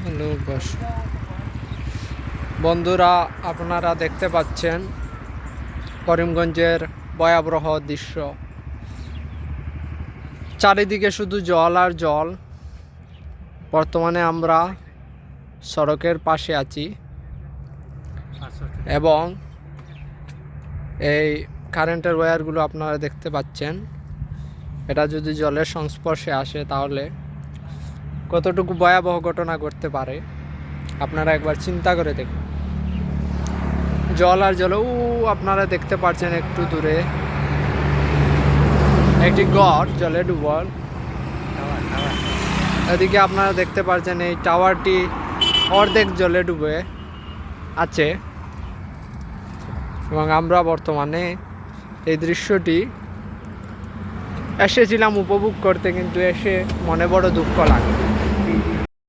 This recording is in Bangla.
ভালোবাসা। বন্ধুরা, আপনারা দেখতে পাচ্ছেন করিমগঞ্জের ভয়াবহ দৃশ্য। চারিদিকে শুধু জল আর জল। বর্তমানে আমরা সড়কের পাশে আছি এবং এই কারেন্টের ওয়্যারগুলো আপনারা দেখতে পাচ্ছেন। এটা যদি জলের সংস্পর্শে আসে তাহলে কতটুকু ভয়াবহ ঘটনা ঘটতে পারে আপনারা একবার চিন্তা করে দেখুন। জল আর জল, আপনারা দেখতে পাচ্ছেন একটু দূরে একটি ঘর জলে ডুবল। এদিকে আপনারা দেখতে পাচ্ছেন এই টাওয়ারটি অর্ধেক জলে ডুবে আছে এবং আমরা বর্তমানে এই দৃশ্যটি এসেছিলাম উপভোগ করতে, কিন্তু এসে মনে বড় দুঃখ লাগে।